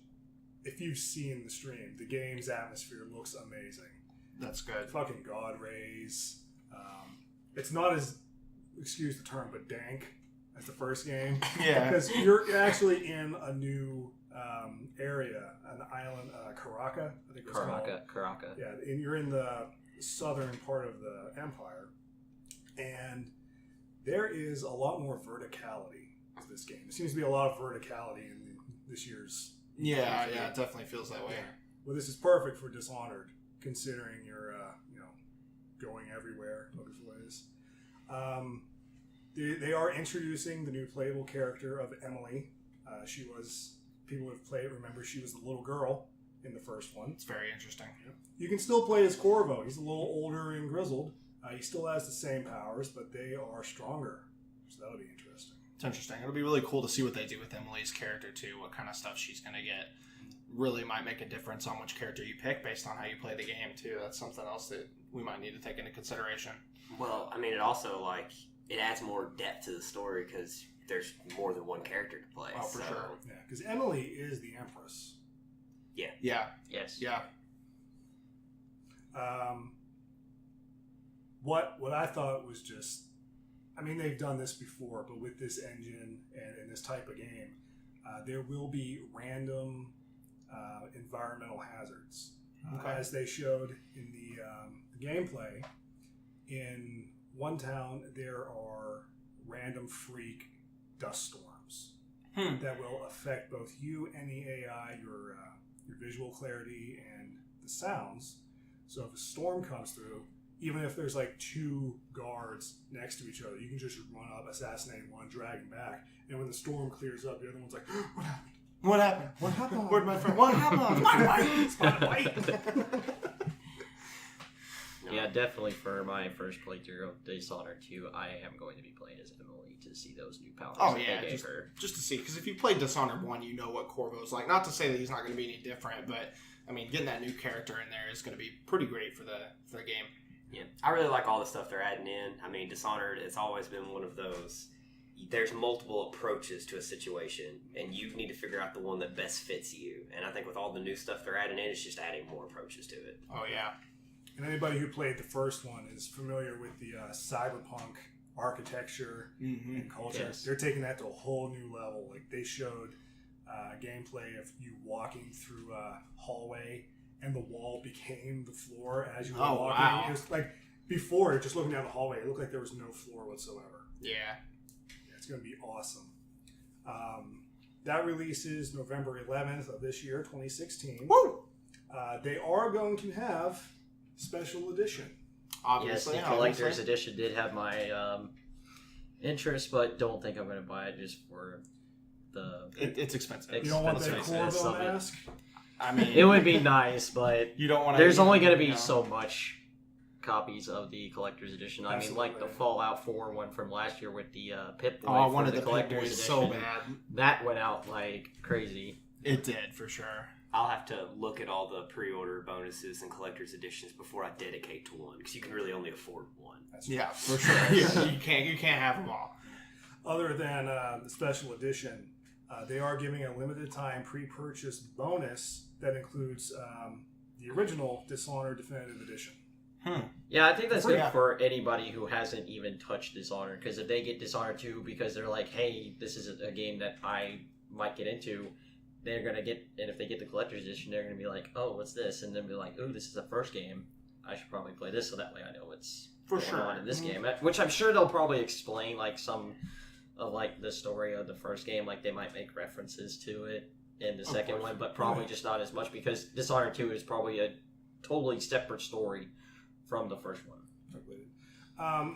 if you've seen the stream, the game's atmosphere looks amazing. That's good. Fucking God rays. It's not as, excuse the term, but dank as the first game. Yeah. Because you're actually in a new area, an island, Karaka, I think it's called. Karaka. Yeah, and you're in the southern part of the empire, and there is a lot more verticality to this game. There seems to be a lot of verticality in this year's. Yeah, it definitely feels that way. Well, this is perfect for Dishonored, considering you're, going everywhere, looking for ways. They are introducing the new playable character of Emily. She was, people who have played remember she was the little girl in the first one. It's very interesting. You can still play as Corvo. He's a little older and grizzled. He still has the same powers, but they are stronger. So that'll be interesting. It's interesting. It'll be really cool to see what they do with Emily's character, too. What kind of stuff she's going to get. Really might make a difference on which character you pick based on how you play the game, too. That's something else that we might need to take into consideration. Well, I mean, it also it adds more depth to the story because there's more than one character to play. Oh, for sure. Yeah, because Emily is the Empress. Yeah. Yes. Yeah. What I thought was just, I mean, they've done this before, but with this engine and this type of game, there will be random environmental hazards. Okay. As they showed in the gameplay, in one town there are random freak dust storms that will affect both you and the AI, your visual clarity and the sounds. So if a storm comes through, even if there's like two guards next to each other, you can just run up, assassinate one, drag him back, and when the storm clears up, the other one's like, "What happened? What happened? What happened? Where'd my friend? What happened? Spotted white." Yeah, definitely for my first playthrough of Dishonored 2, I am going to be playing as Emily to see those new powers Oh, that yeah, they gave her. just to see. Because if you played Dishonored 1, you know what Corvo's like. Not to say that he's not going to be any different, but, I mean, getting that new character in there is going to be pretty great for the game. Yeah, I really like all the stuff they're adding in. I mean, Dishonored, it's always been one of those. There's multiple approaches to a situation, and you need to figure out the one that best fits you. And I think with all the new stuff they're adding in, it's just adding more approaches to it. Oh, yeah. And anybody who played the first one is familiar with the cyberpunk architecture and culture. Yes. They're taking that to a whole new level. Like they showed gameplay of you walking through a hallway, and the wall became the floor as you were walking. Wow. It was like before, just looking down the hallway, it looked like there was no floor whatsoever. Yeah. Yeah, it's going to be awesome. That releases November 11th of this year, 2016. Woo! They are going to have special edition. Obviously, yes, the collector's edition did have my interest, but don't think I'm going to buy it just for the. It's expensive. You don't want that expensiveness Corvo of it. mask? I mean, It would be nice, but you don't want to. there's only going to be so much copies of the collector's edition. I mean, like the Absolutely. Fallout 4 one from last year with the Pip-Boy. Oh, I for wanted the the collector's Pip-Boy edition. so bad. That went out like crazy. It did for sure. I'll have to look at all the pre-order bonuses and collector's editions before I dedicate to one, because you can really only afford one. That's Yeah, for sure. you can't have them all. Other than the special edition, they are giving a limited time pre-purchase bonus that includes the original Dishonored Definitive Edition. Yeah, I think that's good Yeah. for anybody who hasn't even touched Dishonored, because if they get Dishonored 2 because they're like, hey, this is a game that I might get into, they're going to get, and if they get the collector's edition, they're going to be like, oh, what's this? And then be like, ooh, this is the first game. I should probably play this, so that way I know what's For going sure. on in this game. Which I'm sure they'll probably explain, like, some of, like, the story of the first game. Like, they might make references to it in the second course. one, but probably just not as much, because Dishonored 2 is probably a totally separate story from the first one.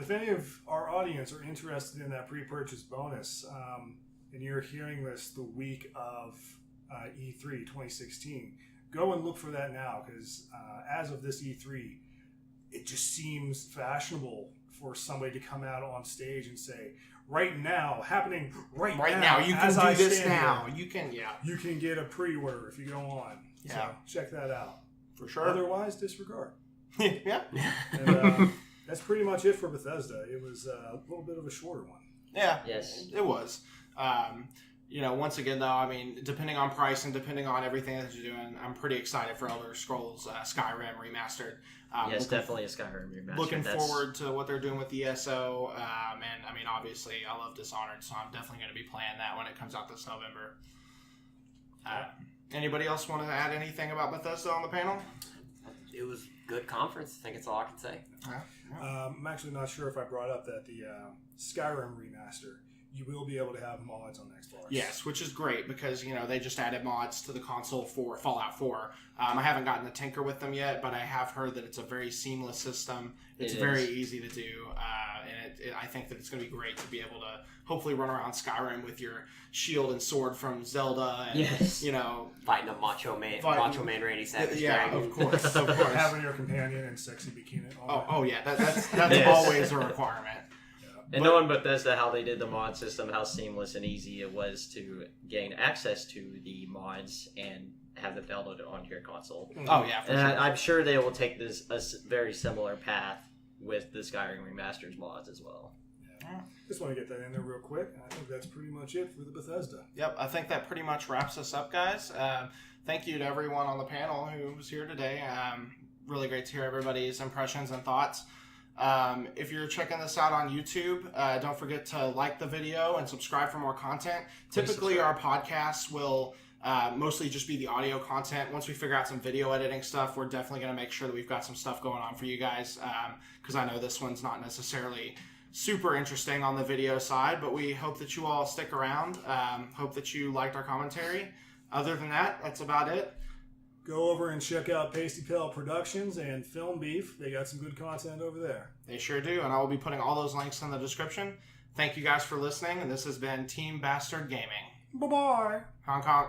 If any of our audience are interested in that pre-purchase bonus, and you're hearing this the week of E3 2016, go and look for that now, because as of this E3, it just seems fashionable for somebody to come out on stage and say, right now, happening right now, you can as I do this stand now. here, You can, you can get a pre-order if you go on. Yeah. So check that out. for sure. Otherwise, disregard. Yeah. And that's pretty much it for Bethesda. It was a little bit of a shorter one. Yeah. Yes. It was. Once again, though, I mean, depending on price and depending on everything that you're doing, I'm pretty excited for Elder Scrolls Skyrim Remastered. Yes, definitely a Skyrim remaster. Looking forward to what they're doing with the ESO. And, I mean, obviously, I love Dishonored, so I'm definitely going to be playing that when it comes out this November. Anybody else want to add anything about Bethesda on the panel? It was a good conference. I think it's all I can say. I'm actually not sure if I brought up that the Skyrim remaster, you will be able to have mods on Xbox. Yes, which is great because, they just added mods to the console for Fallout 4. I haven't gotten to tinker with them yet, but I have heard that it's a very seamless system. It's very easy to do, and I think that it's going to be great to be able to hopefully run around Skyrim with your shield and sword from Zelda and, Fighting a Macho Man Randy Savage dragon. of course. Having your companion in sexy bikini. Oh, yeah, that's Yes. always a requirement. And knowing Bethesda, how they did the mod system, how seamless and easy it was to gain access to the mods and have them downloaded onto your console. Oh, yeah, for And sure. I'm sure they will take this very similar path with the Skyrim Remasters mods as well. Just want to get that in there real quick. I think that's pretty much it for the Bethesda. Yep, I think that pretty much wraps us up, guys. Thank you to everyone on the panel who was here today. Really great to hear everybody's impressions and thoughts. If you're checking this out on YouTube, don't forget to like the video and subscribe for more content. Typically, our podcasts will mostly just be the audio content. Once we figure out some video editing stuff, we're definitely going to make sure that we've got some stuff going on for you guys, because I know this one's not necessarily super interesting on the video side, but we hope that you all stick around. Hope that you liked our commentary. Other than that, that's about it. Go over and check out Pasty Pal Productions and Film Beef. They got some good content over there. They sure do, and I will be putting all those links in the description. Thank you guys for listening, and this has been Team Bastard Gaming. Bye-bye. Hong Kong.